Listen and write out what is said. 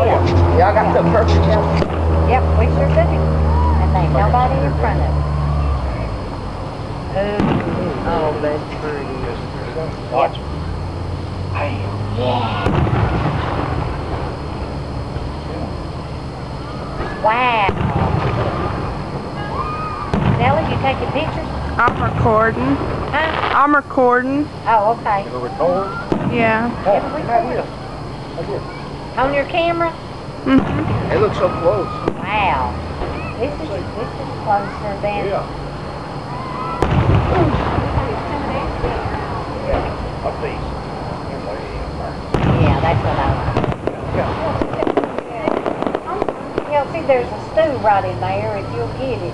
Y'all got the perfect help. Yep, we sure do. And ain't nobody in front of us. Oh, that's pretty. Watch. Hey. Yeah. Wow. Nellie, you taking pictures? I'm recording. Huh? I'm recording. Oh, okay. You gonna record? Yeah. On your camera? Mhm. It looks so close. Wow. This is closer than... Yeah, up these. Yeah, that's what I like. You know, see, there's a stew right in there if you'll get it.